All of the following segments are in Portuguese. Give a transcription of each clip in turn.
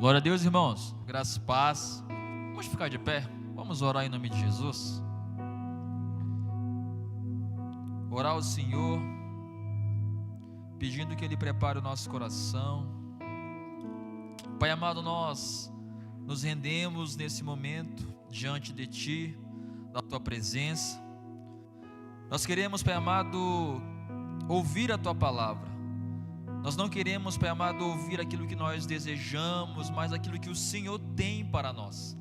Glória a Deus, irmãos. Graça e paz. Vamos ficar de pé. Vamos orar em nome de Jesus. Orar ao Senhor, pedindo que Ele prepare o nosso coração. Pai amado, nós nos rendemos nesse momento diante de Ti, da Tua presença. Nós queremos, Pai amado, ouvir a Tua palavra. Nós não queremos, Pai amado, ouvir aquilo que nós desejamos, mas aquilo que o Senhor tem para nós.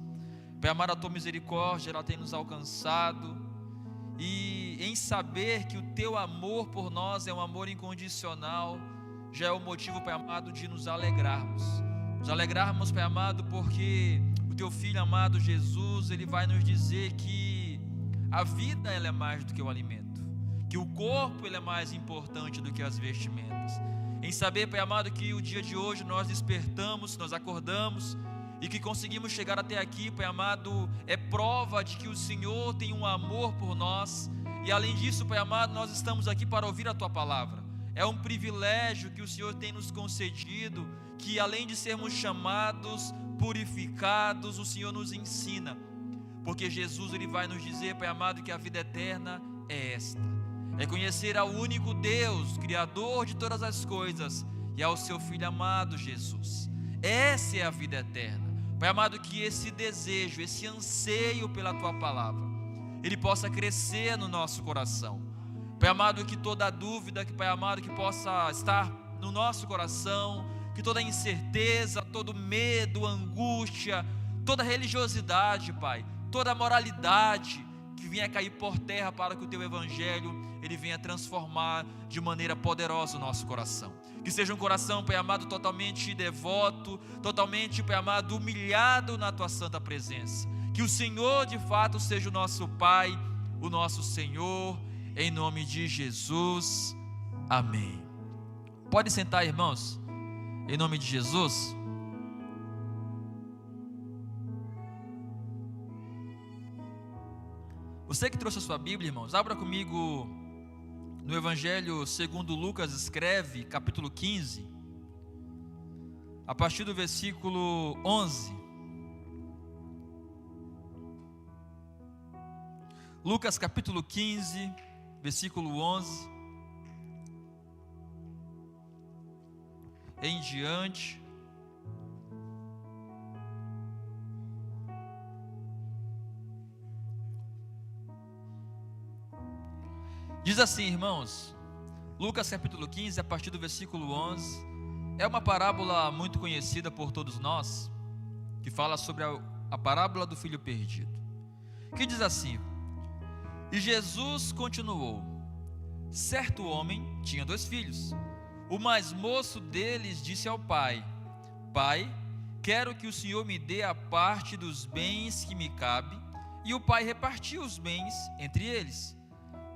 Pai amado, a Tua misericórdia, ela tem nos alcançado, e em saber que o Teu amor por nós é um amor incondicional, já é o motivo, Pai amado, de nos alegrarmos. Nos alegrarmos, Pai amado, porque o Teu Filho amado Jesus, Ele vai nos dizer que a vida, ela é mais do que o alimento, que o corpo, ele é mais importante do que as vestimentas. Em saber, Pai amado, que o dia de hoje nós despertamos, nós acordamos e que conseguimos chegar até aqui, Pai amado, é prova de que o Senhor tem um amor por nós. E além disso, Pai amado, nós estamos aqui para ouvir a Tua palavra. É um privilégio que o Senhor tem nos concedido, que além de sermos chamados, purificados, o Senhor nos ensina. Porque Jesus, Ele vai nos dizer, Pai amado, que a vida eterna é esta: é conhecer ao único Deus, Criador de todas as coisas, e ao Seu Filho amado Jesus. Essa é a vida eterna. Pai amado, que esse desejo, esse anseio pela Tua palavra, ele possa crescer no nosso coração. Pai amado, que toda dúvida, Pai amado, que possa estar no nosso coração, que toda incerteza, todo medo, angústia, toda religiosidade, Pai, toda moralidade, que venha cair por terra para que o Teu Evangelho, ele venha transformar de maneira poderosa o nosso coração. Que seja um coração, Pai amado, totalmente devoto, totalmente, Pai amado, humilhado na Tua santa presença. Que o Senhor de fato seja o nosso Pai, o nosso Senhor, em nome de Jesus, amém. Pode sentar, irmãos, em nome de Jesus. Você que trouxe a sua Bíblia, irmãos, abra comigo no Evangelho segundo Lucas escreve, capítulo 15, a partir do versículo 11. Lucas capítulo 15, versículo 11 em diante. Diz assim, irmãos, Lucas capítulo 15, a partir do versículo 11, é uma parábola muito conhecida por todos nós, que fala sobre a parábola do filho perdido, que diz assim: e Jesus continuou: certo homem tinha 2 filhos. O mais moço deles disse ao pai: Pai, quero que o Senhor me dê a parte dos bens que me cabe. E o pai repartiu os bens entre eles.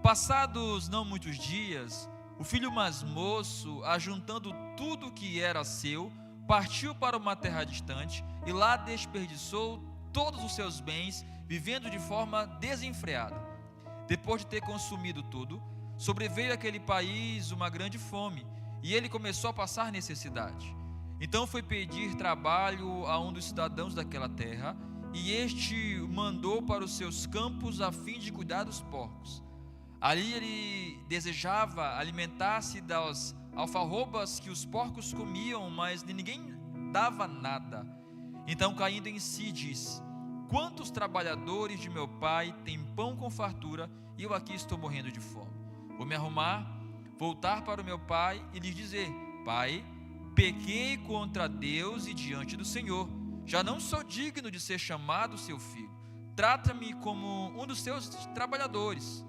Passados não muitos dias, o filho mais moço, ajuntando tudo que era seu, partiu para uma terra distante e lá desperdiçou todos os seus bens, vivendo de forma desenfreada. Depois de ter consumido tudo, sobreveio àquele país uma grande fome, e ele começou a passar necessidade. Então foi pedir trabalho a um dos cidadãos daquela terra, e este o mandou para os seus campos a fim de cuidar dos porcos. Ali ele desejava alimentar-se das alfarrobas que os porcos comiam, mas ninguém dava nada. Então, caindo em si, disse: quantos trabalhadores de meu pai têm pão com fartura, e eu aqui estou morrendo de fome? Vou me arrumar, voltar para o meu pai e lhes dizer: Pai, pequei contra Deus e diante do Senhor, já não sou digno de ser chamado seu filho. Trata-me como um dos seus trabalhadores.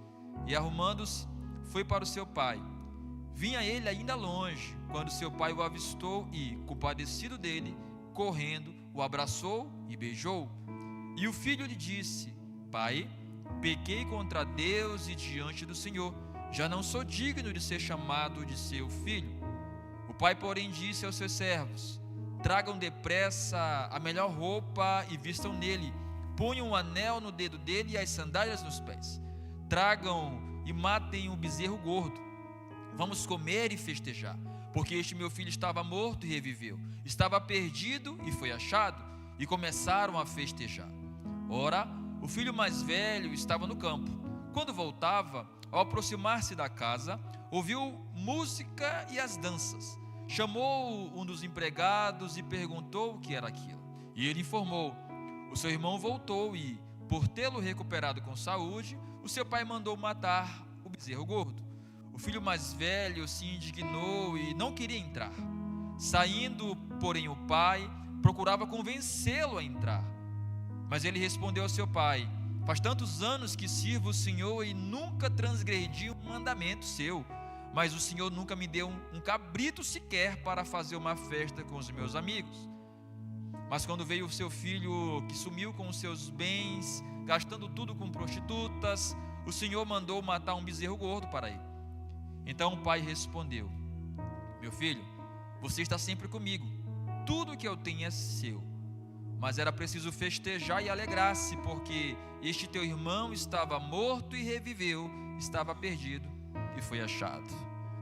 E arrumando-se, foi para o seu pai. Vinha ele ainda longe, quando seu pai o avistou e, compadecido dele, correndo, o abraçou e beijou. E o filho lhe disse: Pai, pequei contra Deus e diante do Senhor, já não sou digno de ser chamado de seu filho. O pai, porém, disse aos seus servos: tragam depressa a melhor roupa e vistam nele, ponham um anel no dedo dele e as sandálias nos pés. Tragam e matem um bezerro gordo. Vamos comer e festejar, porque este meu filho estava morto e reviveu, estava perdido e foi achado. E começaram a festejar. Ora, o filho mais velho estava no campo. Quando voltava, ao aproximar-se da casa, ouviu música e as danças. Chamou um dos empregados e perguntou o que era aquilo. E ele informou: o seu irmão voltou e, por tê-lo recuperado com saúde, o seu pai mandou matar o bezerro gordo. O filho mais velho se indignou e não queria entrar. Saindo, porém, o pai procurava convencê-lo a entrar. Mas ele respondeu ao seu pai: faz tantos anos que sirvo o Senhor e nunca transgredi um mandamento seu, mas o Senhor nunca me deu um cabrito sequer para fazer uma festa com os meus amigos. Mas quando veio o seu filho, que sumiu com os seus bens, gastando tudo com prostitutas, o Senhor mandou matar um bezerro gordo para ele. Então o pai respondeu: meu filho, você está sempre comigo, tudo que eu tenho é seu. Mas era preciso festejar e alegrar-se, porque este teu irmão estava morto e reviveu, estava perdido e foi achado.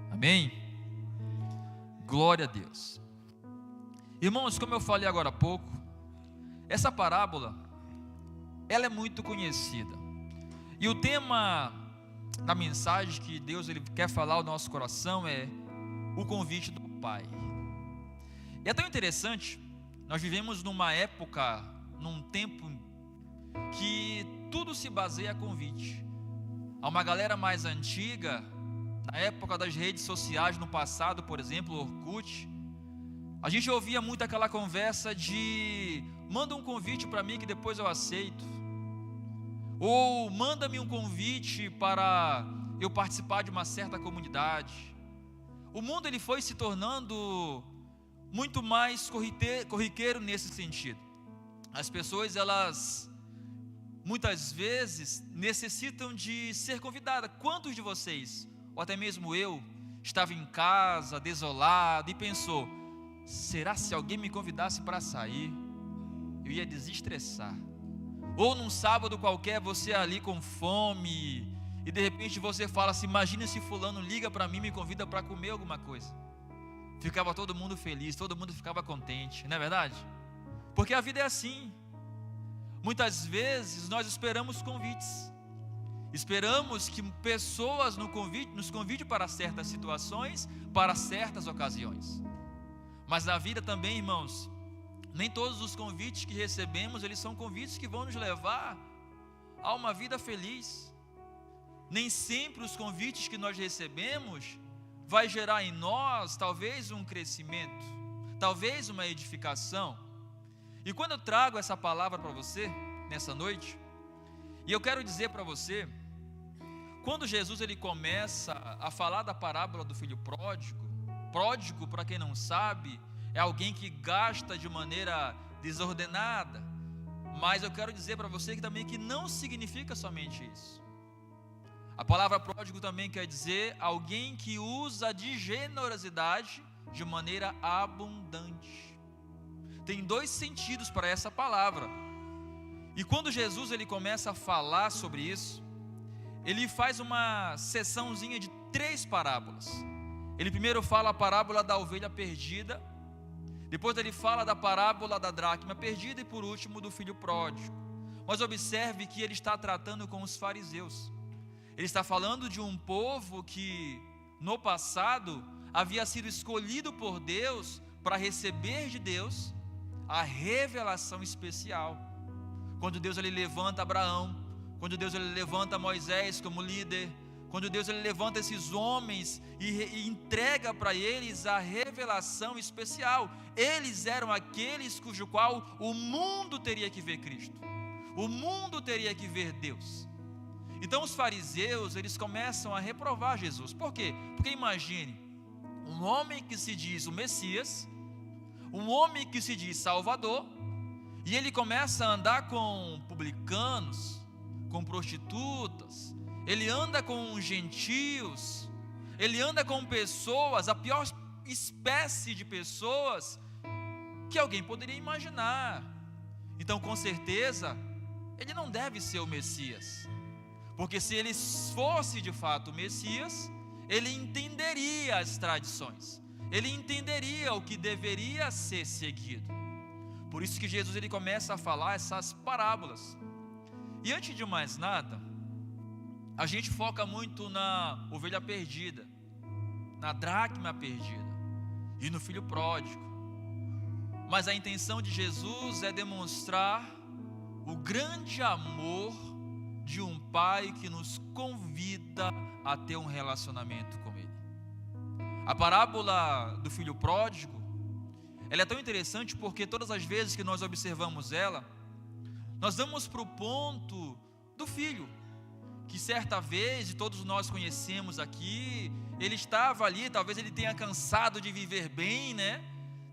Amém? Glória a Deus. Irmãos, como eu falei agora há pouco, essa parábola, ela é muito conhecida. E o tema da mensagem que Deus ele quer falar ao nosso coração é o convite do Pai. E é tão interessante, nós vivemos numa época, num tempo que tudo se baseia a convite. Há uma galera mais antiga, na época das redes sociais, no passado, por exemplo, o Orkut, a gente ouvia muito aquela conversa de: manda um convite para mim que depois eu aceito, ou manda-me um convite para eu participar de uma certa comunidade. O mundo ele foi se tornando muito mais corriqueiro nesse sentido. As pessoas, elas muitas vezes necessitam de ser convidadas. Quantos de vocês, ou até mesmo eu, estava em casa, desolado, e pensou: será se alguém me convidasse para sair, eu ia desestressar? Ou num sábado qualquer, você ali com fome, e de repente você fala assim: imagina se fulano liga para mim e me convida para comer alguma coisa. Ficava todo mundo feliz, todo mundo ficava contente, não é verdade? Porque a vida é assim. Muitas vezes nós esperamos convites, esperamos que pessoas nos convidem para certas situações, para certas ocasiões. Mas na vida também, irmãos, nem todos os convites que recebemos, eles são convites que vão nos levar a uma vida feliz. Nem sempre os convites que nós recebemos vai gerar em nós talvez um crescimento, talvez uma edificação. E quando eu trago essa palavra para você nessa noite, e eu quero dizer para você, quando Jesus ele começa a falar da parábola do filho pródigo, pródigo, para quem não sabe, é alguém que gasta de maneira desordenada. Mas eu quero dizer para você que também que não significa somente isso. A palavra pródigo também quer dizer alguém que usa de generosidade de maneira abundante. Tem dois sentidos para essa palavra. E quando Jesus ele começa a falar sobre isso, ele faz uma seçãozinha de 3 parábolas. Ele primeiro fala a parábola da ovelha perdida, depois ele fala da parábola da dracma perdida e por último do filho pródigo. Mas observe que ele está tratando com os fariseus. Ele está falando de um povo que no passado havia sido escolhido por Deus para receber de Deus a revelação especial. Quando Deus ele levanta Abraão, quando Deus ele levanta Moisés como líder, quando Deus ele levanta esses homens e entrega para eles a revelação especial. Eles eram aqueles cujo qual o mundo teria que ver Cristo, o mundo teria que ver Deus. Então os fariseus eles começam a reprovar Jesus. Por quê? Porque imagine um homem que se diz o Messias, um homem que se diz Salvador, e ele começa a andar com publicanos, com prostitutas, ele anda com gentios, ele anda com pessoas, a pior espécie de pessoas que alguém poderia imaginar. Então com certeza ele não deve ser o Messias, porque se ele fosse de fato o Messias, ele entenderia as tradições, ele entenderia o que deveria ser seguido. Por isso que Jesus ele começa a falar essas parábolas. E antes de mais nada, a gente foca muito na ovelha perdida, na dracma perdida e no filho pródigo. Mas a intenção de Jesus é demonstrar o grande amor de um pai que nos convida a ter um relacionamento com ele. A parábola do filho pródigo, ela é tão interessante porque todas as vezes que nós observamos ela, nós vamos para o ponto do filho, que certa vez, e todos nós conhecemos aqui, ele estava ali, talvez ele tenha cansado de viver bem, né?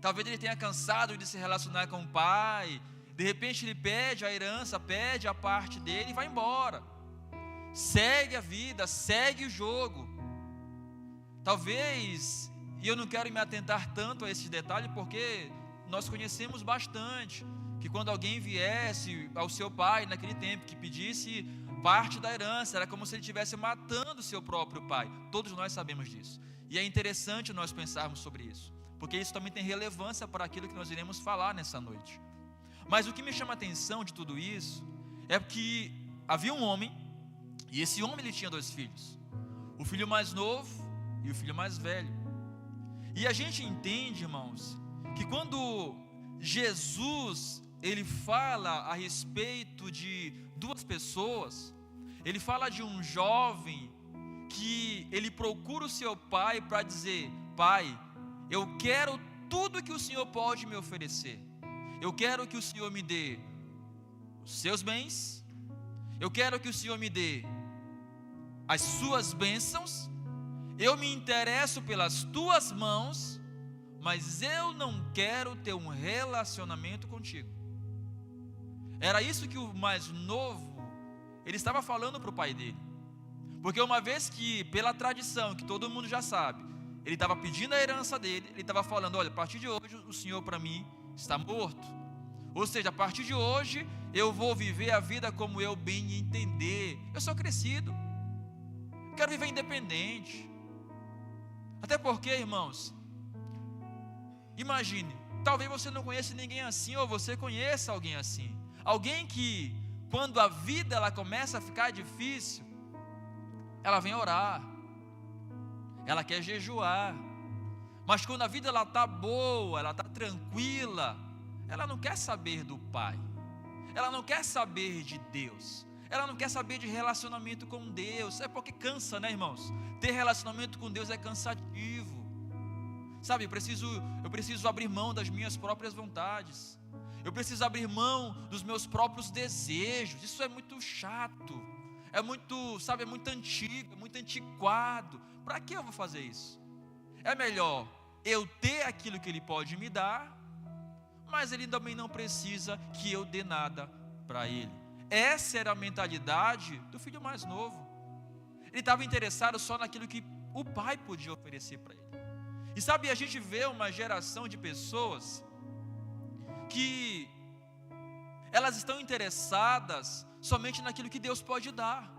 Talvez ele tenha cansado de se relacionar com o pai. De repente ele pede a herança, pede a parte dele e vai embora. Segue a vida, segue o jogo. Talvez, e eu não quero me atentar tanto a esses detalhes, porque nós conhecemos bastante, que quando alguém viesse ao seu pai naquele tempo, que pedisse parte da herança, era como se ele estivesse matando o seu próprio pai. Todos nós sabemos disso. E é interessante nós pensarmos sobre isso, porque isso também tem relevância para aquilo que nós iremos falar nessa noite. Mas o que me chama a atenção de tudo isso é que havia um homem, e esse homem ele tinha 2 filhos, o filho mais novo e o filho mais velho. E a gente entende, irmãos, que quando Jesus ele fala a respeito de 2 pessoas, ele fala de um jovem que ele procura o seu pai para dizer: pai, eu quero tudo que o Senhor pode me oferecer. Eu quero que o Senhor me dê os seus bens, eu quero que o Senhor me dê as suas bênçãos, eu me interesso pelas tuas mãos, mas eu não quero ter um relacionamento contigo. Era isso que o mais novo, ele estava falando para o pai dele. Porque uma vez que, pela tradição, que todo mundo já sabe, ele estava pedindo a herança dele, ele estava falando: olha, a partir de hoje o Senhor para mim está morto. Ou seja, a partir de hoje eu vou viver a vida como eu bem entender. Eu sou crescido, quero viver independente. Até porque, irmãos, imagine, talvez você não conheça ninguém assim, ou você conheça alguém assim. Alguém que, quando a vida ela começa a ficar difícil, ela vem orar, ela quer jejuar, mas quando a vida ela está boa, ela está tranquila, ela não quer saber do Pai, ela não quer saber de Deus, ela não quer saber de relacionamento com Deus. É porque cansa, né, irmãos? Ter relacionamento com Deus é cansativo. Sabe, eu preciso abrir mão das minhas próprias vontades, eu preciso abrir mão dos meus próprios desejos. Isso é muito chato, é muito, sabe, é muito antigo, é muito antiquado. Para que eu vou fazer isso? É melhor eu ter aquilo que Ele pode me dar, mas Ele também não precisa que eu dê nada para Ele. Essa era a mentalidade do filho mais novo. Ele estava interessado só naquilo que o pai podia oferecer para ele. E sabe, a gente vê uma geração de pessoas que elas estão interessadas somente naquilo que Deus pode dar.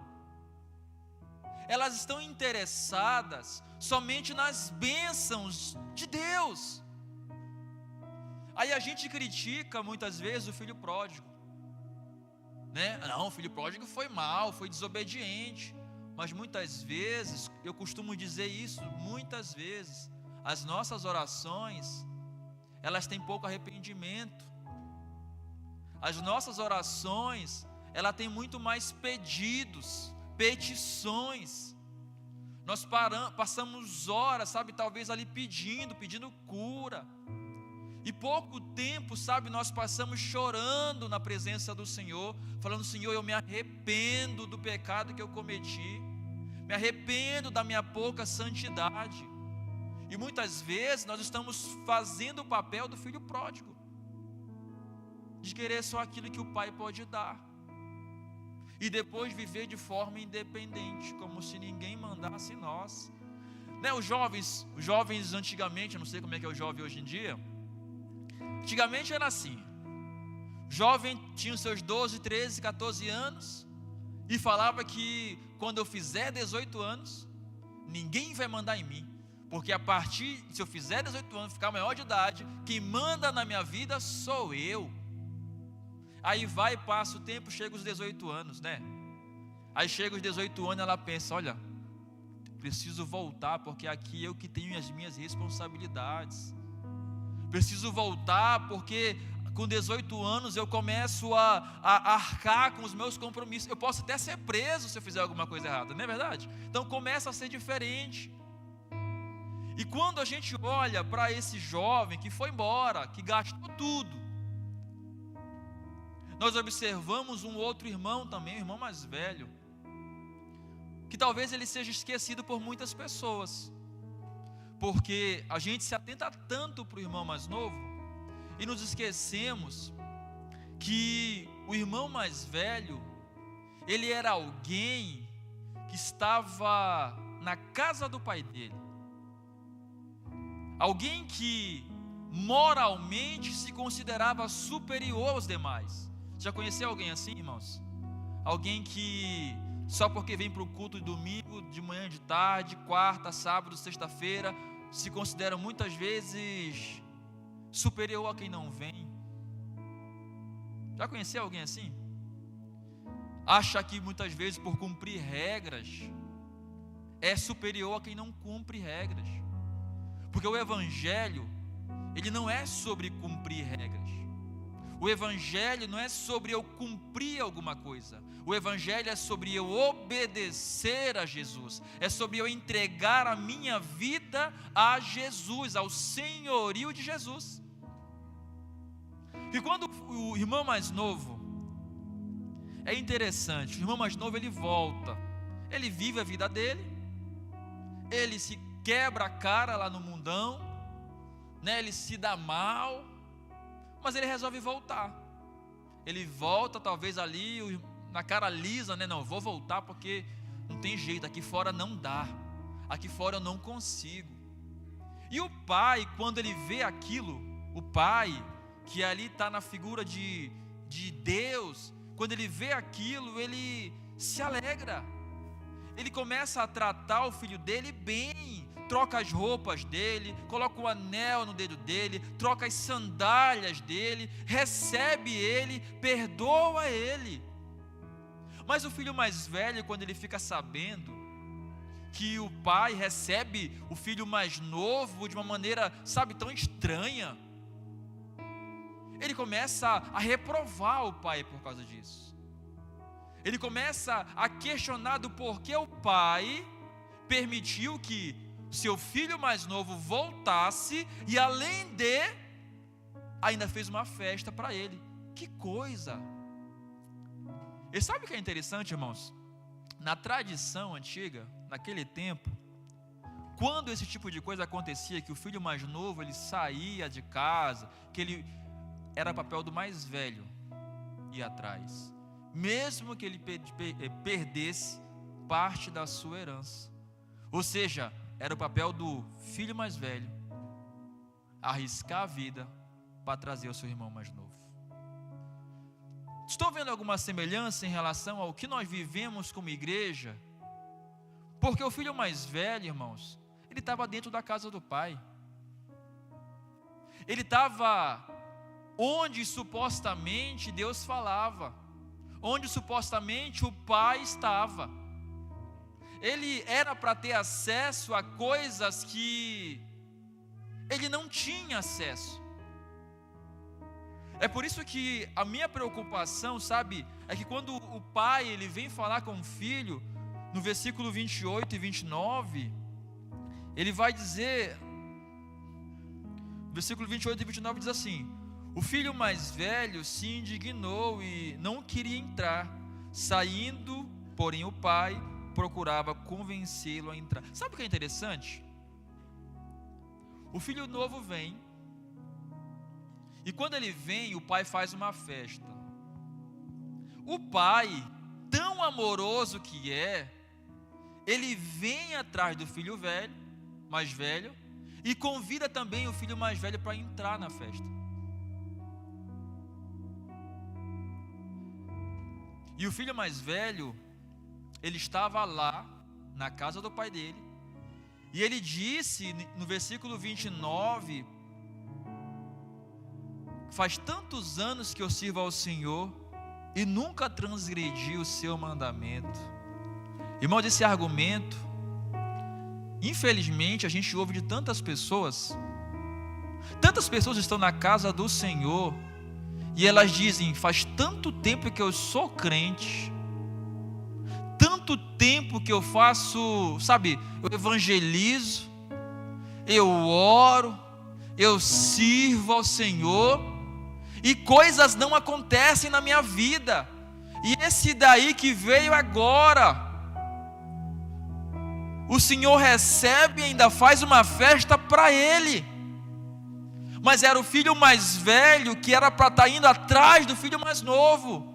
Elas estão interessadas somente nas bênçãos de Deus. Aí a gente critica muitas vezes o filho pródigo, né? Não, o filho pródigo foi mau, foi desobediente. Mas muitas vezes, eu costumo dizer isso, muitas vezes, as nossas orações, elas têm pouco arrependimento. As nossas orações, ela tem muito mais pedidos, petições. Nós passamos horas, sabe, talvez ali pedindo cura. E pouco tempo, sabe, nós passamos chorando na presença do Senhor, falando: Senhor, eu me arrependo do pecado que eu cometi, me arrependo da minha pouca santidade. E muitas vezes nós estamos fazendo o papel do filho pródigo, de querer só aquilo que o pai pode dar, e depois viver de forma independente, como se ninguém mandasse em nós, né? Os jovens antigamente, eu não sei como é que é o jovem hoje em dia. Antigamente era assim: jovem tinha os seus 12, 13, 14 anos e falava que quando eu fizer 18 anos, ninguém vai mandar em mim, Porque a partir, se eu fizer 18 anos, ficar maior de idade, quem manda na minha vida sou eu. Aí vai e passa o tempo, chega os 18 anos, né? Aí chega os 18 anos, ela pensa, olha, preciso voltar, porque aqui eu que tenho as minhas responsabilidades. Preciso voltar, porque com 18 anos eu começo a arcar com os meus compromissos. Eu posso até ser preso se eu fizer alguma coisa errada, não é verdade? Então começa a ser diferente. E quando a gente olha para esse jovem que foi embora, que gastou tudo, nós observamos um outro irmão também, um irmão mais velho, que talvez ele seja esquecido por muitas pessoas, porque a gente se atenta tanto para o irmão mais novo, e nos esquecemos que o irmão mais velho, ele era alguém que estava na casa do pai dele, alguém que moralmente se considerava superior aos demais. Já conheceu alguém assim, irmãos? Alguém que só porque vem para o culto de domingo, de manhã, de tarde, quarta, sábado, sexta-feira, se considera muitas vezes superior a quem não vem. Já conheceu alguém assim? Acha que muitas vezes por cumprir regras é superior a quem não cumpre regras. Porque o evangelho, ele não é sobre cumprir regras. O evangelho não é sobre eu cumprir alguma coisa. O evangelho é sobre eu obedecer a Jesus. É sobre eu entregar a minha vida a Jesus, ao senhorio de Jesus. E quando o irmão mais novo, é interessante, o irmão mais novo ele volta, ele vive a vida dele, ele se quebra a cara lá no mundão, né? Ele se dá mal, mas ele resolve voltar. Ele volta talvez ali na cara lisa, né? Não, vou voltar porque não tem jeito, aqui fora não dá, aqui fora eu não consigo. E o pai, quando ele vê aquilo, o pai que ali está na figura de Deus, quando ele vê aquilo, ele se alegra. Ele começa a tratar o filho dele bem, troca as roupas dele, coloca o anel no dedo dele, troca as sandálias dele, recebe ele, perdoa ele. Mas o filho mais velho, quando ele fica sabendo que o pai recebe o filho mais novo de uma maneira, sabe, tão estranha, ele começa a reprovar o pai por causa disso. Ele começa a questionar do porquê o pai permitiu que seu filho mais novo voltasse e além de, ainda fez uma festa para ele. Que coisa! E sabe o que é interessante, irmãos? Na tradição antiga, naquele tempo, quando esse tipo de coisa acontecia, que o filho mais novo ele saía de casa, que ele era papel do mais velho ir atrás, mesmo que ele perdesse parte da sua herança. Ou seja, era o papel do filho mais velho arriscar a vida para trazer o seu irmão mais novo. Estou vendo alguma semelhança em relação ao que nós vivemos como igreja? Porque o filho mais velho, irmãos, ele estava dentro da casa do pai. Ele estava onde supostamente Deus falava, onde supostamente o pai estava. Ele era para ter acesso a coisas que ele não tinha acesso. É por isso que a minha preocupação, sabe, é que quando o pai ele vem falar com o filho, no versículo 28 e 29, ele vai dizer, versículo 28 e 29 diz assim: o filho mais velho se indignou e não queria entrar, saindo, porém o pai procurava convencê-lo a entrar. Sabe o que é interessante? O filho novo vem, e quando ele vem, o pai faz uma festa. O pai, tão amoroso que é, ele vem atrás do filho velho, mais velho, e convida também o filho mais velho para entrar na festa. E o filho mais velho, ele estava lá, na casa do pai dele, E ele disse no versículo 29, faz tantos anos que eu sirvo ao Senhor e nunca transgredi o seu mandamento. Irmãos, esse argumento, infelizmente, a gente ouve de tantas pessoas. Tantas pessoas estão na casa do Senhor e elas dizem: faz tanto tempo que eu sou crente, tanto tempo que eu faço, sabe, eu evangelizo, eu oro, eu sirvo ao Senhor, e coisas não acontecem na minha vida. E esse daí que veio agora, o Senhor recebe e ainda faz uma festa para ele. Mas era o filho mais velho que era para estar indo atrás do filho mais novo.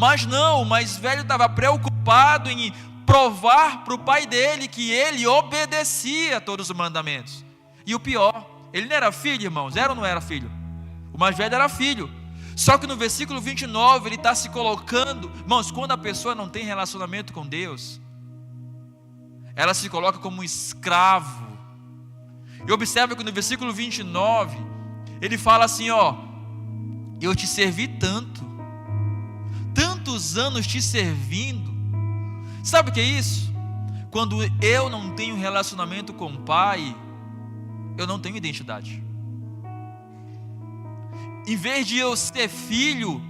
Mas não, o mais velho estava preocupado em provar para o pai dele que ele obedecia a todos os mandamentos. E o pior, ele não era filho, irmãos, era ou não era filho? O mais velho era filho. Só que no versículo 29 ele está se colocando, irmãos, quando a pessoa não tem relacionamento com Deus, ela se coloca como um escravo. E observa que no versículo 29 ele fala assim: ó, eu te servi tanto, tantos anos te servindo. Sabe o que é isso? Quando eu não tenho relacionamento com o Pai, eu não tenho identidade. Em vez de eu ser filho,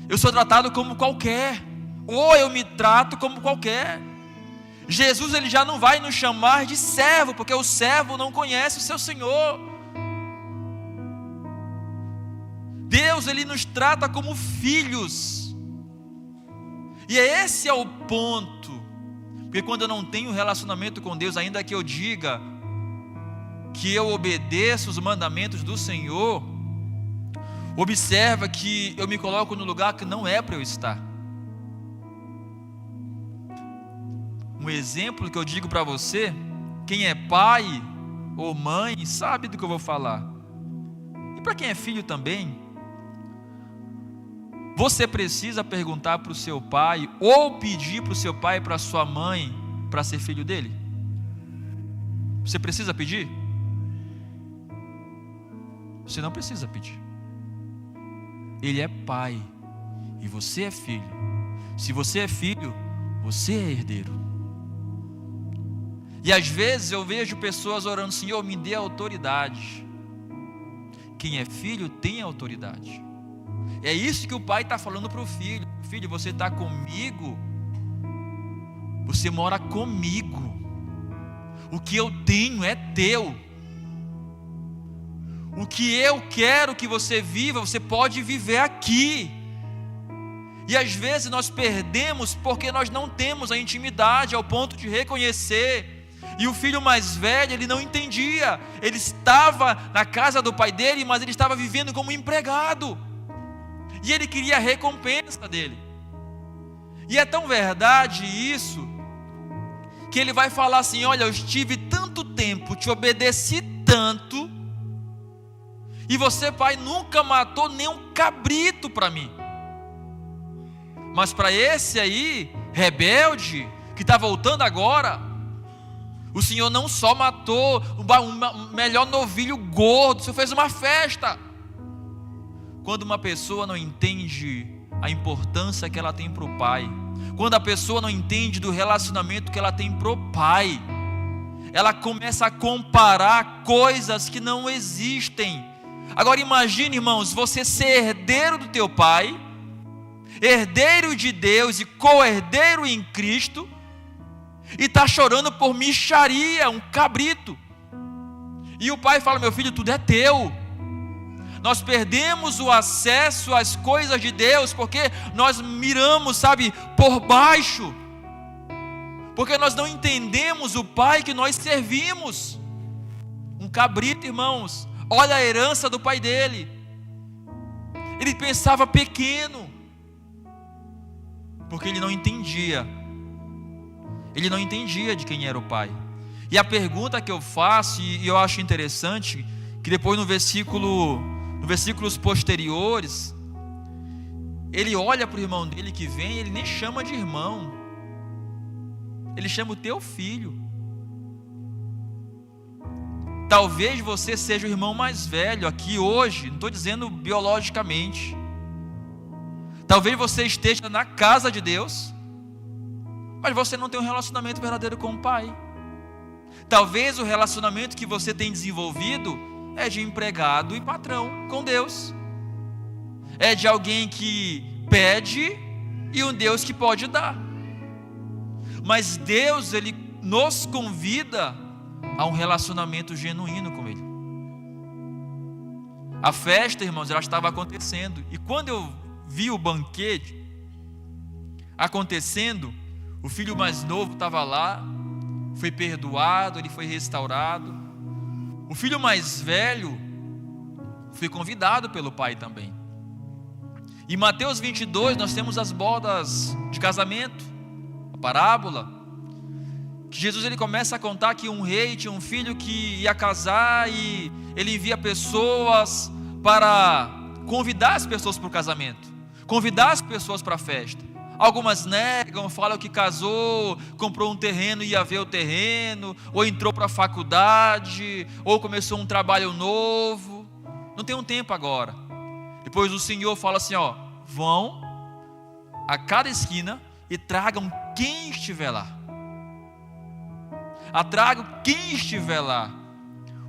eu sou tratado como qualquer, ou eu me trato como qualquer. Jesus, ele já não vai nos chamar de servo, porque o servo não conhece o seu Senhor. Deus, ele nos trata como filhos. E esse é o ponto. Porque quando eu não tenho relacionamento com Deus, ainda que eu diga que eu obedeço os mandamentos do Senhor, observa que eu me coloco no lugar que não é para eu estar. Um exemplo que eu digo para você, quem é pai ou mãe sabe do que eu vou falar. E para quem é filho também, você precisa perguntar para o seu pai ou pedir para o seu pai e para a sua mãe para ser filho dele? Você precisa pedir? Você não precisa pedir. Ele é pai e você é filho. Se você é filho, você é herdeiro. E às vezes eu vejo pessoas orando: Senhor, me dê autoridade. Quem é filho tem autoridade. É isso que o pai está falando para o filho: filho, você está comigo, você mora comigo, o que eu tenho é teu, o que eu quero que você viva, você pode viver aqui. E às vezes nós perdemos porque nós não temos a intimidade ao ponto de reconhecer. E o filho mais velho, ele não entendia. Ele estava na casa do pai dele, mas ele estava vivendo como empregado. E ele queria a recompensa dele. E é tão verdade isso, que ele vai falar assim: olha, eu estive tanto tempo, te obedeci tanto, e você, pai, nunca matou nem um cabrito para mim. Mas para esse aí, rebelde, que está voltando agora, o Senhor não só matou o melhor novilho gordo, o Senhor fez uma festa. Quando uma pessoa não entende a importância que ela tem para o Pai, quando a pessoa não entende do relacionamento que ela tem para o Pai, ela começa a comparar coisas que não existem. Agora imagine, irmãos, você ser herdeiro do teu Pai, herdeiro de Deus e co-herdeiro em Cristo, e está chorando por mixaria, um cabrito. E o pai fala: meu filho, tudo é teu. Nós perdemos o acesso às coisas de Deus porque nós miramos, sabe, por baixo, porque nós não entendemos o pai que nós servimos. Um cabrito, irmãos, olha a herança do pai dele. Ele pensava pequeno, porque ele não entendia. Ele não entendia de quem era o pai. E a pergunta que eu faço, e eu acho interessante, que depois nos versículos posteriores, ele olha para o irmão dele que vem, ele nem chama de irmão, Ele chama o teu filho. Talvez você seja o irmão mais velho aqui hoje, não estou dizendo biologicamente. Talvez você esteja na casa de Deus, mas você não tem um relacionamento verdadeiro com o Pai. Talvez o relacionamento que você tem desenvolvido é de empregado e patrão com Deus. É de alguém que pede e um Deus que pode dar. Mas Deus, Ele nos convida a um relacionamento genuíno com Ele. A festa, irmãos, ela estava acontecendo. E quando eu vi o banquete acontecendo, o filho mais novo estava lá, foi perdoado, ele foi restaurado. O filho mais velho foi convidado pelo pai também. Em Mateus 22 nós temos as bodas de casamento, a parábola, que Jesus ele começa a contar que um rei tinha um filho que ia casar e ele envia pessoas para convidar as pessoas para o casamento, convidar as pessoas para a festa. Algumas negam, falam que casou, comprou um terreno e ia ver o terreno, ou entrou para a faculdade, ou começou um trabalho novo. Não tem um tempo agora. Depois o Senhor fala assim, ó, vão a cada esquina e tragam quem estiver lá. Tragam quem estiver lá.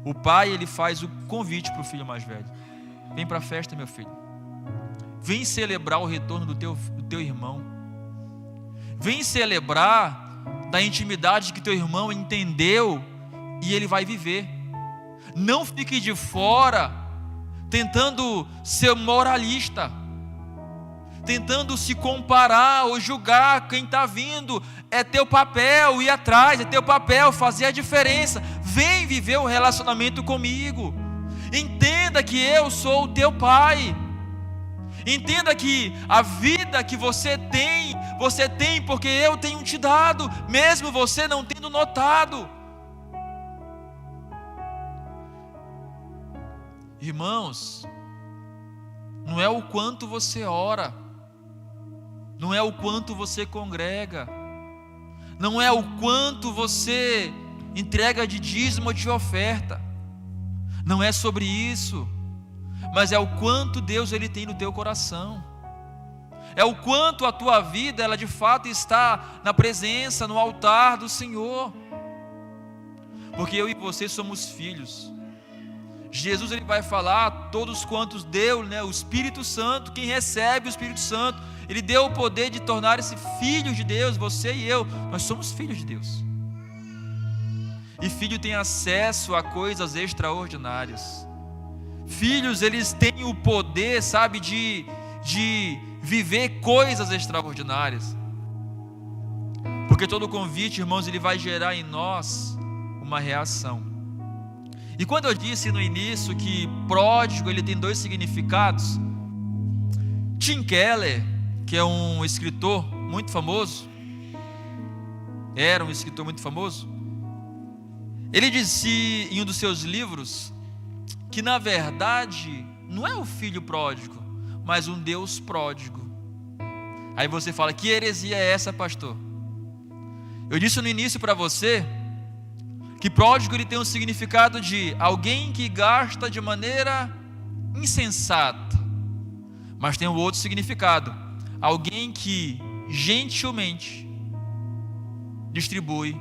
O pai ele faz o convite para o filho mais velho. Vem para a festa, meu filho. Vem celebrar o retorno do teu irmão. Vem celebrar da intimidade que teu irmão entendeu e ele vai viver. Não fique de fora tentando ser moralista, tentando se comparar ou julgar quem está vindo. É teu papel ir atrás, é teu papel fazer a diferença. Vem viver o relacionamento comigo. Entenda que eu sou o teu pai. Entenda que a vida que você tem porque eu tenho te dado, mesmo você não tendo notado. Irmãos, não é o quanto você ora, não é o quanto você congrega, não é o quanto você entrega de dízimo ou de oferta, não é sobre isso, mas é o quanto Deus ele tem no teu coração, é o quanto a tua vida ela de fato está na presença, no altar do Senhor, porque eu e você somos filhos. Jesus ele vai falar a todos quantos deu, o Espírito Santo, quem recebe o Espírito Santo, ele deu o poder de tornar-se filhos de Deus. Você e eu, nós somos filhos de Deus, e filho tem acesso a coisas extraordinárias. Filhos, eles têm o poder, sabe, de viver coisas extraordinárias. Porque todo convite, irmãos, ele vai gerar em nós uma reação. E quando eu disse no início que pródigo, ele tem dois significados, Tim Keller, que é um escritor muito famoso, era um escritor muito famoso, ele disse em um dos seus livros que na verdade não é o filho pródigo, mas um Deus pródigo. Aí você fala, que heresia é essa, pastor? Eu disse no início para você que pródigo ele tem um significado de alguém que gasta de maneira insensata, mas tem um outro significado, alguém que gentilmente distribui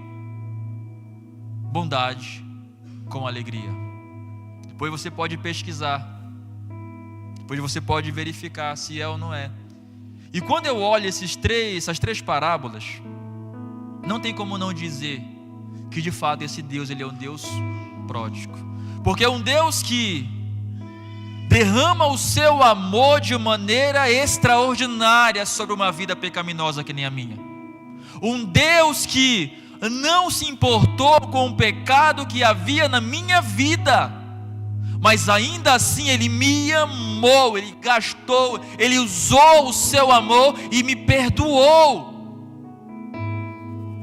bondade com alegria. Depois você pode pesquisar, depois você pode verificar se é ou não é. E quando eu olho essas três parábolas, não tem como não dizer que de fato esse Deus ele é um Deus pródigo, porque é um Deus que derrama o seu amor de maneira extraordinária sobre uma vida pecaminosa que nem a minha. Um Deus que não se importou com o pecado que havia na minha vida, mas ainda assim Ele me amou, Ele gastou, Ele usou o seu amor e me perdoou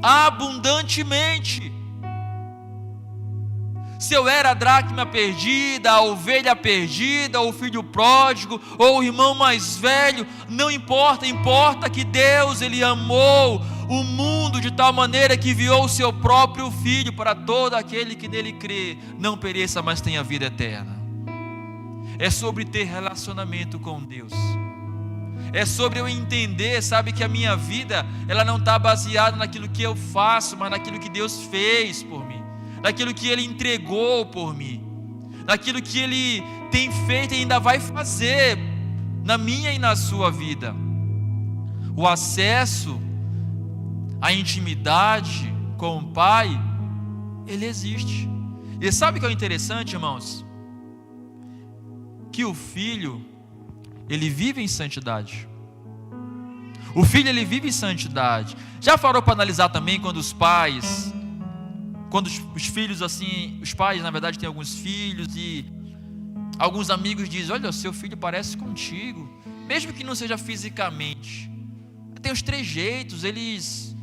abundantemente. Se eu era a dracma perdida, a ovelha perdida, ou o filho pródigo, ou o irmão mais velho, não importa, importa que Deus Ele amou o mundo de tal maneira que enviou o seu próprio Filho para todo aquele que nele crê, não pereça, mas tenha vida eterna. É sobre ter relacionamento com Deus. É sobre eu entender, sabe, que a minha vida, ela não está baseada naquilo que eu faço, mas naquilo que Deus fez por mim, naquilo que Ele entregou por mim, naquilo que Ele tem feito e ainda vai fazer na minha e na sua vida. O acesso à intimidade com o Pai, ele existe. E sabe o que é interessante, irmãos? Que o Filho, ele vive em santidade. O Filho, ele vive em santidade. Já parou para analisar também quando os pais, quando os filhos assim, os pais na verdade têm alguns filhos e alguns amigos dizem: olha, seu filho parece contigo, mesmo que não seja fisicamente, tem os trejeitos, eles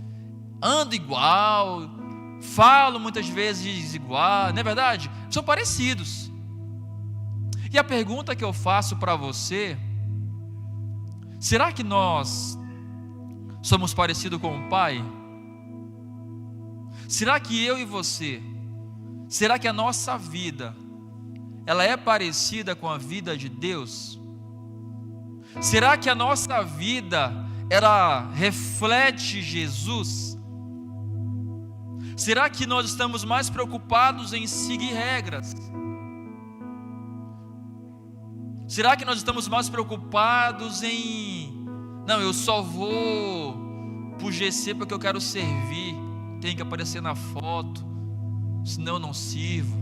andam igual, falam muitas vezes igual, não é verdade? São parecidos. E a pergunta que eu faço para você: será que nós somos parecidos com o Pai? Será que eu e você, será que a nossa vida, ela é parecida com a vida de Deus? Será que a nossa vida, ela reflete Jesus? Será que nós estamos mais preocupados em seguir regras? Será que nós estamos mais preocupados em: não, eu só vou pro GC porque eu quero servir, tem que aparecer na foto, senão eu não sirvo?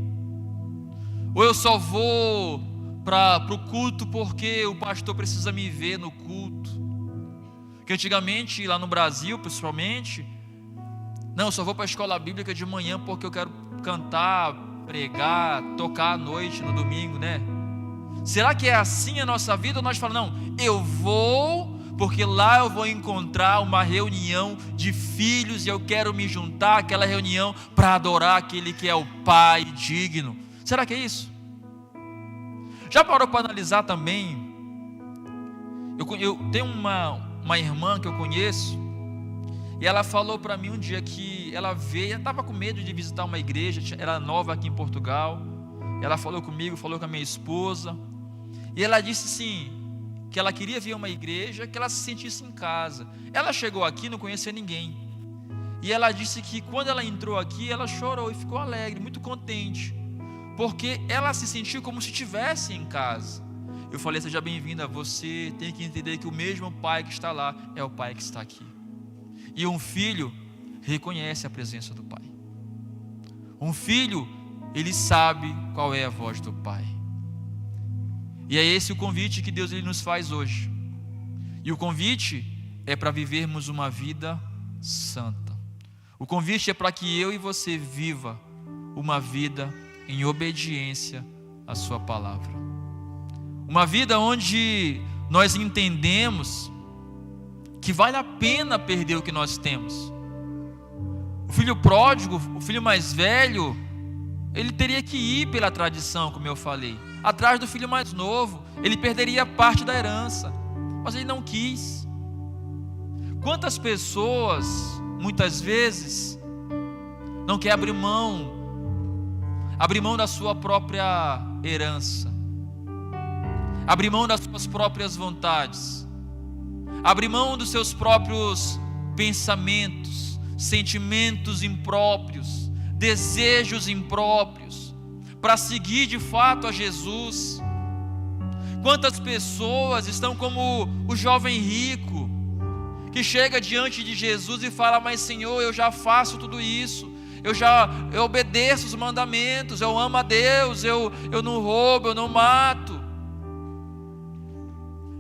Ou eu só vou para o culto porque o pastor precisa me ver no culto? Que antigamente, lá no Brasil principalmente, não, eu só vou para a escola bíblica de manhã porque eu quero cantar, pregar, tocar à noite no domingo, né? Será que é assim a nossa vida? Ou nós falamos: não, eu vou porque lá eu vou encontrar uma reunião de filhos e eu quero me juntar àquela reunião para adorar aquele que é o Pai digno? Será que é isso? Já parou para analisar também? Eu tenho uma irmã que eu conheço, e ela falou para mim um dia que ela veio, estava com medo de visitar uma igreja, era nova aqui em Portugal. Ela falou comigo, falou com a minha esposa, e ela disse assim, que ela queria ver uma igreja que ela se sentisse em casa. Ela chegou aqui, não conhecia ninguém, e ela disse que quando ela entrou aqui, ela chorou e ficou alegre, muito contente, porque ela se sentiu como se estivesse em casa. Eu falei: seja bem-vinda, você tem que entender que o mesmo Pai que está lá é o Pai que está aqui. E um filho reconhece a presença do Pai. Um filho, ele sabe qual é a voz do Pai. E é esse o convite que Deus ele nos faz hoje. E o convite é para vivermos uma vida santa. O convite é para que eu e você viva uma vida em obediência à sua palavra. Uma vida onde nós entendemos que vale a pena perder o que nós temos. O filho pródigo, o filho mais velho, ele teria que ir pela tradição, como eu falei, atrás do filho mais novo. Ele perderia parte da herança, mas ele não quis. Quantas pessoas, muitas vezes, não quer abrir mão da sua própria herança, abrir mão das suas próprias vontades, abrir mão dos seus próprios pensamentos, sentimentos impróprios, desejos impróprios, para seguir de fato a Jesus. Quantas pessoas estão como o jovem rico, que chega diante de Jesus e fala: mas Senhor, eu já faço tudo isso, eu obedeço os mandamentos, eu amo a Deus, eu não roubo, eu não mato.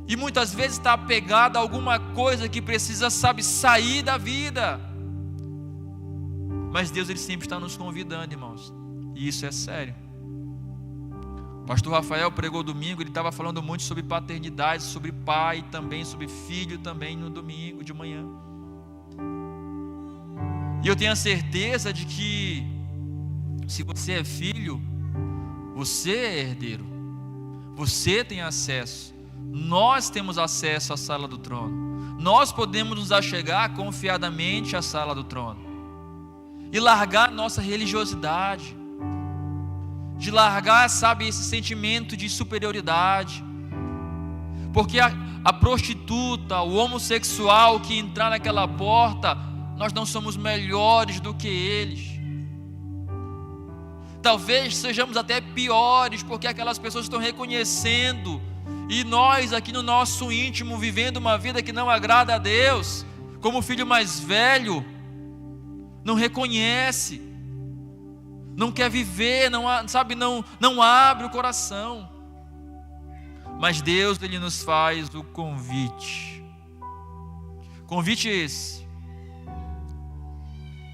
E muitas vezes está apegado a alguma coisa que precisa, sair da vida. Mas Deus, ele sempre está nos convidando, irmãos, e isso é sério. O pastor Rafael pregou domingo, ele estava falando muito sobre paternidade, sobre pai também, sobre filho também no domingo de manhã. E eu tenho a certeza de que, se você é filho, você é herdeiro, você tem acesso. Nós temos acesso à sala do trono. nós podemos nos achegar confiadamente à sala do trono e largar nossa religiosidade, de largar, sabe, esse sentimento de superioridade, porque a prostituta, o homossexual que entrar naquela porta, nós não somos melhores do que eles. Talvez sejamos até piores, porque aquelas pessoas estão reconhecendo, e nós aqui no nosso íntimo, vivendo uma vida que não agrada a Deus, como filho mais velho, não reconhece, não quer viver, não abre o coração. Mas Deus, Ele nos faz o convite. Convite esse,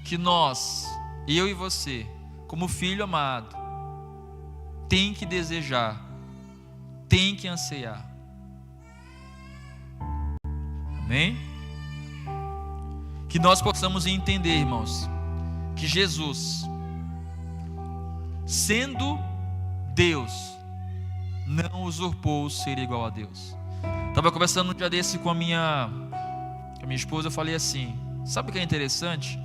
que nós, eu e você, como filho amado, tem que desejar, tem que anseiar. Amém? Que nós possamos entender, irmãos, que Jesus, sendo Deus, não usurpou o ser igual a Deus. Estava conversando um dia desse com a minha esposa, eu falei assim, sabe o que é interessante?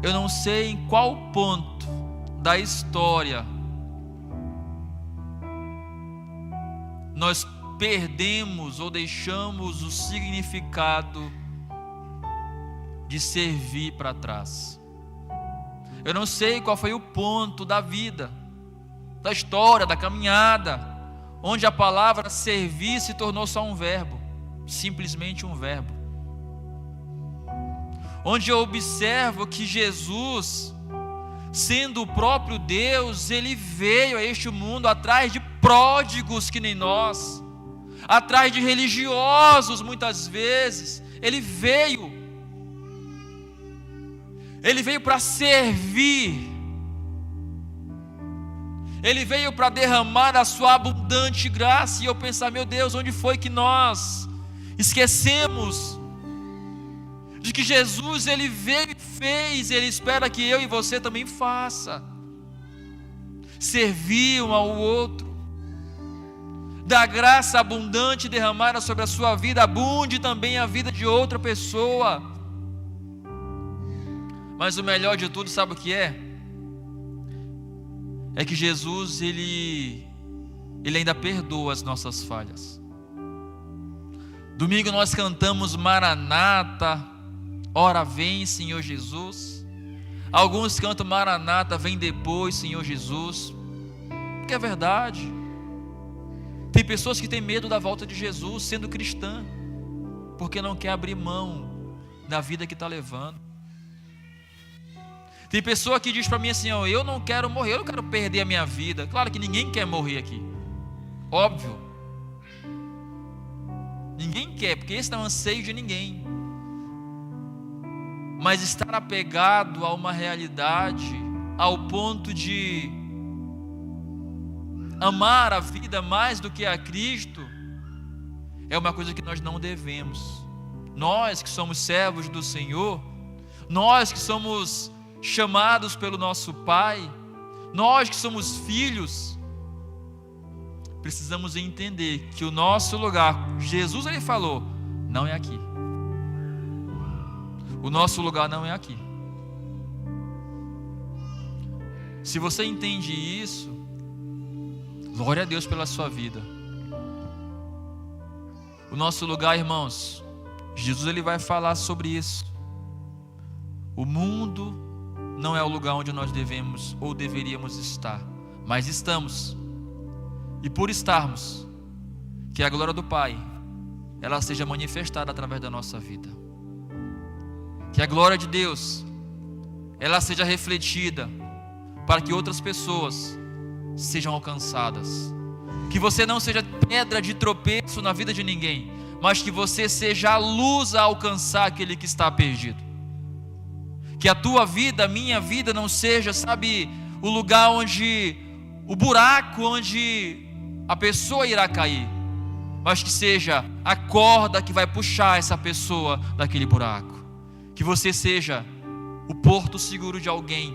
Eu não sei em qual ponto da história nós perdemos ou deixamos o significado de servir para trás. Eu não sei qual foi o ponto da vida, da história, da caminhada, onde a palavra servir se tornou só um verbo, simplesmente um verbo. Onde eu observo que Jesus, sendo o próprio Deus, Ele veio a este mundo atrás de pródigos que nem nós, atrás de religiosos muitas vezes. Ele veio para servir, Ele veio para derramar a sua abundante graça. E eu pensar, meu Deus, onde foi que nós esquecemos de que Jesus, Ele veio e fez, Ele espera que eu e você também faça, servir um ao outro, da graça abundante derramada sobre a sua vida, abunde também a vida de outra pessoa. Mas o melhor de tudo, sabe o que é? É que Jesus, Ele ainda perdoa as nossas falhas. Domingo nós cantamos Maranata, ora vem Senhor Jesus. Alguns cantam Maranata, vem depois Senhor Jesus, porque é verdade. Tem pessoas que têm medo da volta de Jesus sendo cristã, porque não quer abrir mão da vida que está levando. Tem pessoa que diz para mim assim, ó, eu não quero morrer, eu não quero perder a minha vida. Claro que ninguém quer morrer aqui, óbvio, ninguém quer, porque esse não é o anseio de ninguém. Mas estar apegado a uma realidade, ao ponto de amar a vida mais do que a Cristo, é uma coisa que nós não devemos. Nós que somos servos do Senhor, nós que somos chamados pelo nosso Pai, nós que somos filhos, precisamos entender que o nosso lugar, Jesus Ele falou, não é aqui. O nosso lugar não é aqui. Se você entende isso, glória a Deus pela sua vida. O nosso lugar, irmãos, Jesus Ele vai falar sobre isso. O mundo não é o lugar onde nós devemos ou deveríamos estar, mas estamos. E por estarmos, que a glória do Pai, ela seja manifestada através da nossa vida. Que a glória de Deus, ela seja refletida, para que outras pessoas sejam alcançadas. Que você não seja pedra de tropeço na vida de ninguém, mas que você seja a luz a alcançar aquele que está perdido. Que a tua vida, a minha vida não seja, sabe, o lugar onde, o buraco onde a pessoa irá cair, mas que seja a corda que vai puxar essa pessoa daquele buraco. Que você seja o porto seguro de alguém.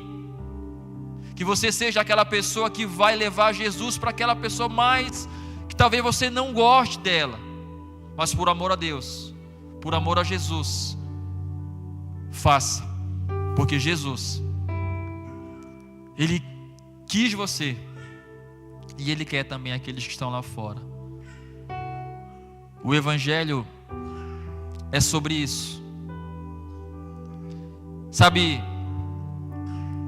Que você seja aquela pessoa que vai levar Jesus para aquela pessoa mais, que talvez você não goste dela, mas por amor a Deus, por amor a Jesus, faça, porque Jesus, Ele quis você, e Ele quer também aqueles que estão lá fora. O Evangelho é sobre isso. Sabe,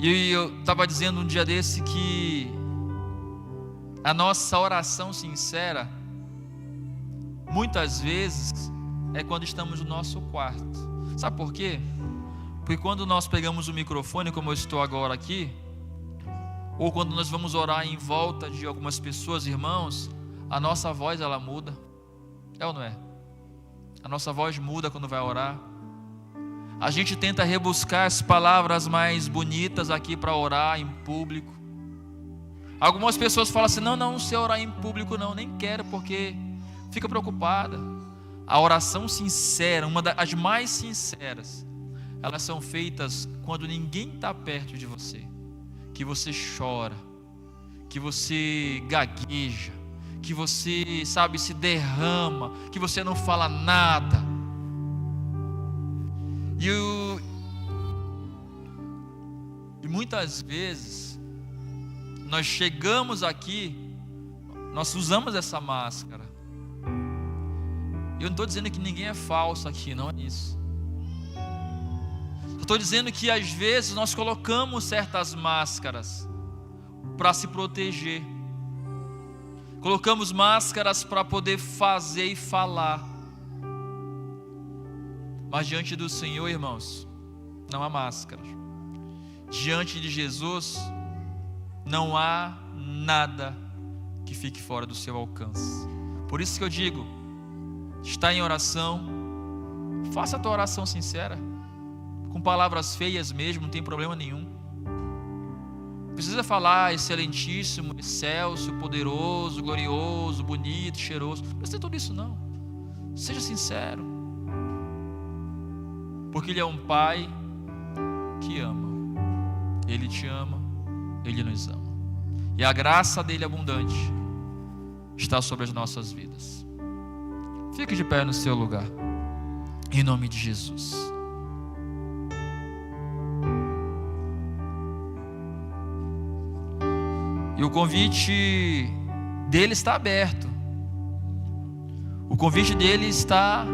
eu estava dizendo um dia desse que a nossa oração sincera, muitas vezes, é quando estamos no nosso quarto. Sabe por quê? Porque quando nós pegamos o microfone, como eu estou agora aqui, ou quando nós vamos orar em volta de algumas pessoas, irmãos, a nossa voz ela muda. É ou não é? A nossa voz muda quando vai orar. A gente tenta rebuscar as palavras mais bonitas aqui para orar em público. Algumas pessoas falam assim: não sei orar em público não, nem quero, porque fica preocupada. A oração sincera, uma das mais sinceras, elas são feitas quando ninguém está perto de você, que você chora, que você gagueja, que você, sabe, se derrama, que você não fala nada. E muitas vezes nós chegamos aqui, nós usamos essa máscara. Eu não estou dizendo que ninguém é falso aqui, não é isso. Eu estou dizendo que às vezes nós colocamos certas máscaras para se proteger. Colocamos máscaras para poder fazer e falar. Mas diante do Senhor, irmãos, não há máscaras. Diante de Jesus, não há nada que fique fora do seu alcance. Por isso que eu digo, está em oração, faça a tua oração sincera, com palavras feias mesmo, não tem problema nenhum. Não precisa falar excelentíssimo, excelso, poderoso, glorioso, bonito, cheiroso. Não precisa de tudo isso não. Seja sincero, porque Ele é um Pai que ama. Ele te ama, Ele nos ama, e a graça dele abundante está sobre as nossas vidas. Fique de pé no seu lugar, em nome de Jesus. E o convite dele está aberto. O convite dele está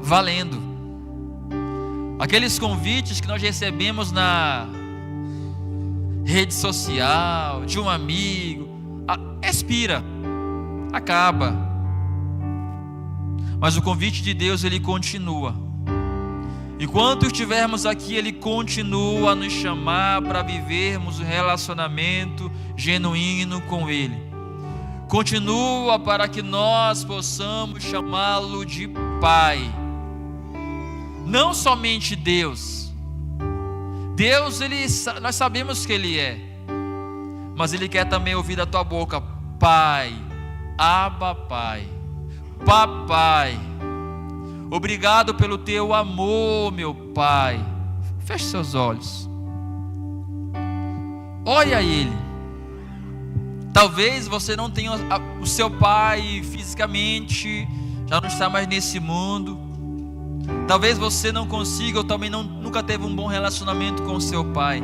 valendo. Aqueles convites que nós recebemos na rede social, de um amigo, expira, acaba. Mas o convite de Deus, ele continua. Enquanto estivermos aqui, Ele continua a nos chamar para vivermos um relacionamento genuíno com Ele. Continua para que nós possamos chamá-lo de Pai. Não somente Deus. Deus, nós sabemos que Ele é. Mas Ele quer também ouvir da tua boca: Pai, Abba Pai, Papai. Obrigado pelo teu amor, meu Pai. Feche seus olhos. Olha Ele. Talvez você não tenha o seu pai fisicamente, já não está mais nesse mundo. Talvez você não consiga, ou também nunca teve um bom relacionamento com o seu pai.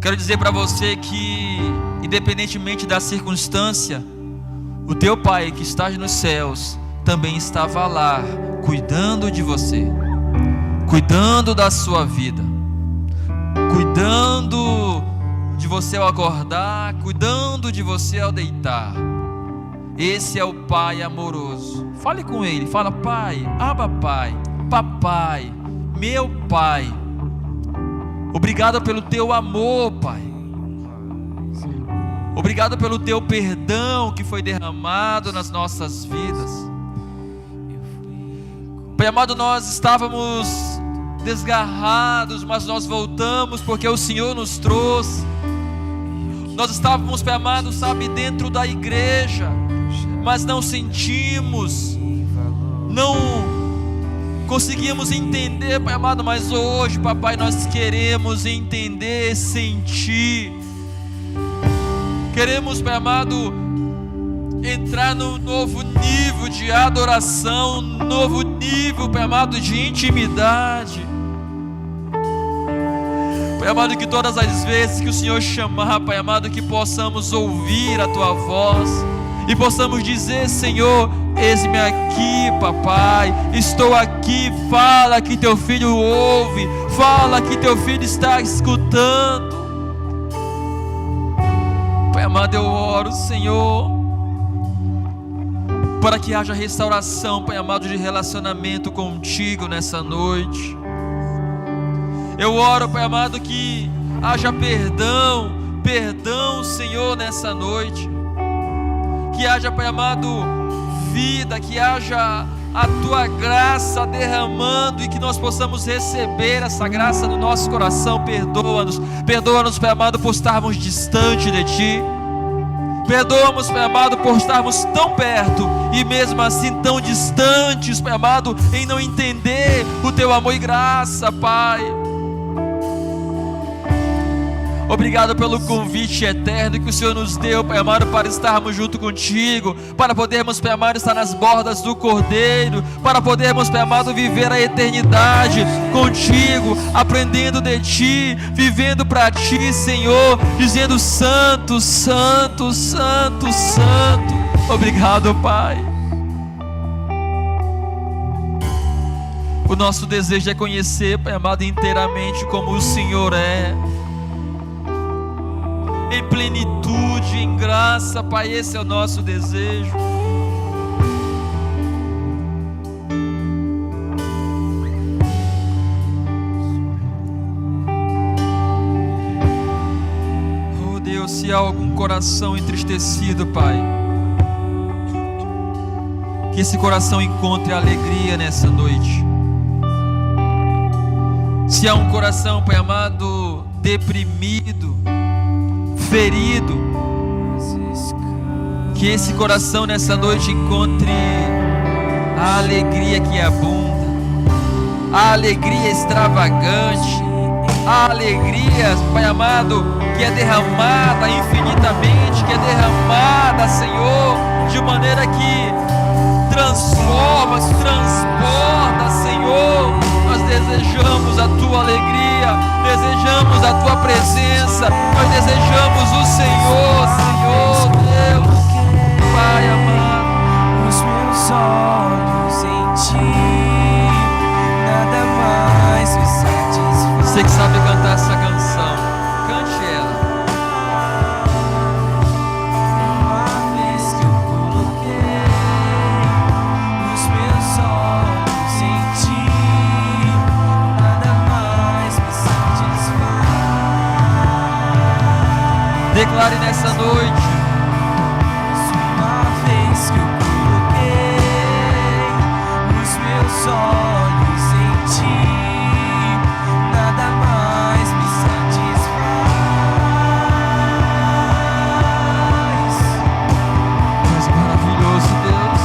Quero dizer para você que, independentemente da circunstância, o teu Pai que está nos céus também estava lá, cuidando de você, cuidando da sua vida, cuidando de você ao acordar, cuidando de você ao deitar. Esse é o Pai amoroso. Fale com Ele, fala: Pai, Abba Pai, Papai, meu Pai, obrigado pelo teu amor, Pai. Obrigado pelo teu perdão que foi derramado nas nossas vidas. Pai amado, nós estávamos desgarrados, mas nós voltamos porque o Senhor nos trouxe. Nós estávamos, Pai amado, sabe, dentro da igreja, mas não sentimos, não conseguimos entender, Pai amado, mas hoje, Papai, nós queremos entender, sentir. Queremos, Pai amado, entrar num novo nível de adoração, um novo nível, Pai amado, de intimidade. Pai amado, que todas as vezes que o Senhor chamar, Pai amado, que possamos ouvir a Tua voz e possamos dizer: Senhor, eis-me aqui, papai, estou aqui, fala que Teu Filho ouve, fala que Teu Filho está escutando. Pai amado, eu oro, Senhor, para que haja restauração, Pai amado, de relacionamento contigo nessa noite. Eu oro, Pai amado, que haja perdão, Senhor, nessa noite. Que haja, Pai amado, vida, que haja a Tua graça derramando e que nós possamos receber essa graça no nosso coração. Perdoa-nos, Pai amado, por estarmos distante de Ti. Perdoa-nos, Pai amado, por estarmos tão perto e mesmo assim tão distantes, Pai amado, em não entender o Teu amor e graça, Pai. Obrigado pelo convite eterno que o Senhor nos deu, Pai amado, para estarmos junto contigo, para podermos, Pai amado, estar nas bordas do Cordeiro, para podermos, Pai amado, viver a eternidade contigo, aprendendo de Ti, vivendo para Ti, Senhor, dizendo: Santo, Santo, Santo, Santo. Obrigado, Pai. O nosso desejo é conhecer, Pai amado, inteiramente como o Senhor é, em plenitude, em graça, Pai. Esse é o nosso desejo. Oh Deus, se há algum coração entristecido, Pai, que esse coração encontre alegria nessa noite. Se há um coração, Pai amado, deprimido, ferido, que esse coração nessa noite encontre a alegria que abunda, a alegria extravagante, a alegria, Pai amado, que é derramada infinitamente, que é derramada, Senhor, de maneira que transforma, transborda, Senhor. Nós desejamos a Tua alegria, desejamos a Tua presença, nós desejamos o Senhor, Senhor Deus, Pai amado. Os meus olhos em Ti, nada mais me satisfaz. Você que sabe cantar essa canção, cante ela. Uma vez que eu coloquei os meus olhos em Ti, nada mais me satisfaz. Declare nessa noite. Uma vez que eu coloquei os meus olhos em Ti, nada mais me satisfaz. Mas maravilhoso, Deus.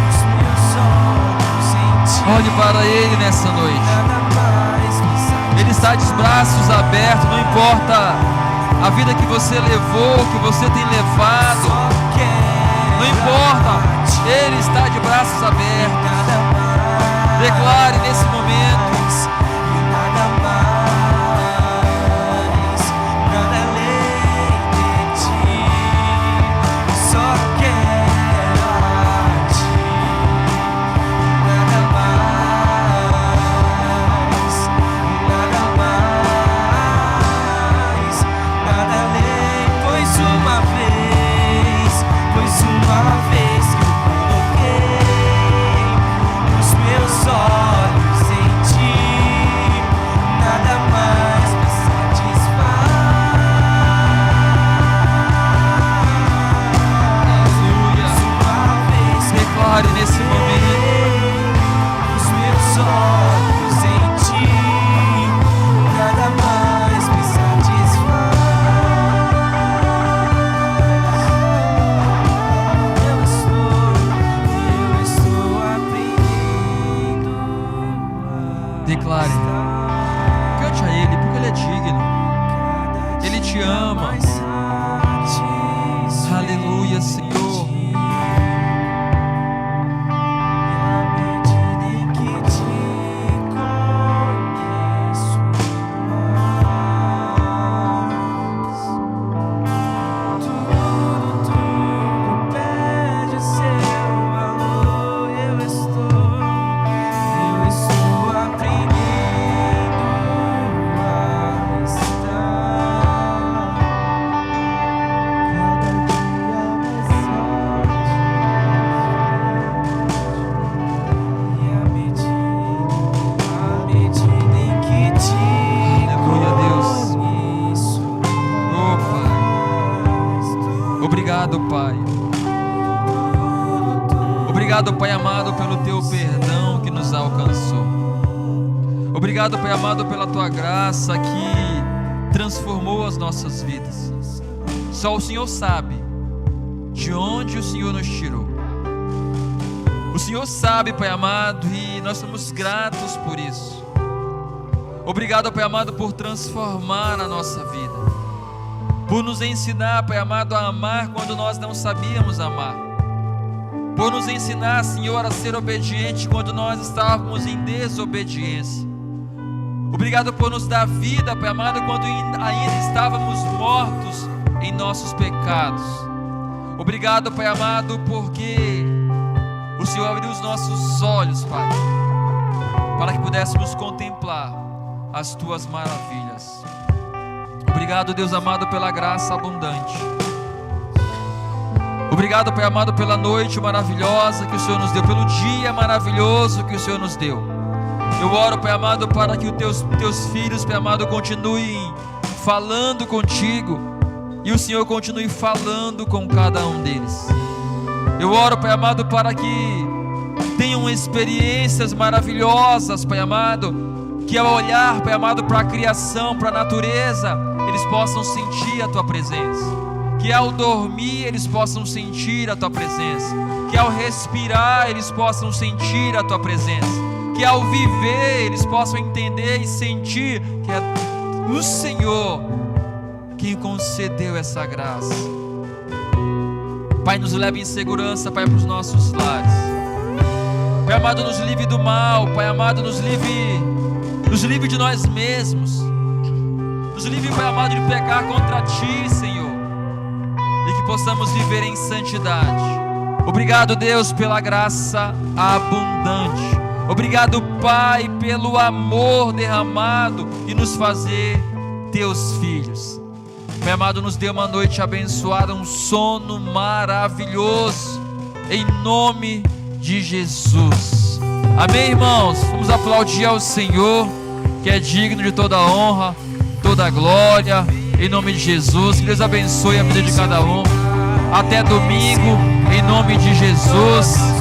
Os meus olhos em Ti, Olhe para Ele nessa noite. nada mais me satisfaz. Ele está de braços abertos, não importa a vida que você levou, que você tem levado, Só quero não importa, a Ti, Ele está de braços abertos. nada mais. Declare nesse momento. Nada mais, nada além de Ti. Só quero a Ti. Nada mais, nada além. Pois uma vez que eu coloquei os meus olhos em Ti, Obrigado, Pai. Obrigado, Pai amado, pelo Teu perdão que nos alcançou. Obrigado, Pai amado, pela Tua graça que transformou as nossas vidas. Só o Senhor sabe de onde o Senhor nos tirou. O Senhor sabe, Pai amado, e nós somos gratos por isso. Obrigado, Pai amado, por transformar a nossa vida, por nos ensinar, Pai amado, a amar quando nós não sabíamos amar, por nos ensinar, Senhor, a ser obediente quando nós estávamos em desobediência. Obrigado por nos dar vida, Pai amado, quando ainda estávamos mortos em nossos pecados. Obrigado, Pai amado, porque o Senhor abriu os nossos olhos, Pai, para que pudéssemos contemplar as Tuas maravilhas. Obrigado, Deus amado, pela graça abundante. Obrigado, Pai amado, pela noite maravilhosa que o Senhor nos deu, pelo dia maravilhoso que o Senhor nos deu. Eu oro, Pai amado, para que os teus filhos, Pai amado, continuem falando contigo e o Senhor continue falando com cada um deles. Eu oro, Pai amado, para que tenham experiências maravilhosas, Pai amado, que ao olhar, Pai amado, para a criação, para a natureza, eles possam sentir a Tua presença. Que ao dormir eles possam sentir a Tua presença. Que ao respirar eles possam sentir a Tua presença. Que ao viver eles possam entender e sentir que é o Senhor quem concedeu essa graça. Pai, nos leve em segurança, Pai, para os nossos lares. Pai amado, nos livre do mal. Pai amado, nos livre de nós mesmos. Nos livre, Pai amado, de pecar contra Ti, Senhor, e que possamos viver em santidade. Obrigado, Deus, pela graça abundante. Obrigado, Pai, pelo amor derramado e nos fazer Teus filhos. Pai amado, nos dê uma noite abençoada, um sono maravilhoso, em nome de Jesus. Amém, irmãos? Vamos aplaudir ao Senhor, que é digno de toda honra, toda glória, em nome de Jesus. Que Deus abençoe a vida de cada um. Até domingo, em nome de Jesus.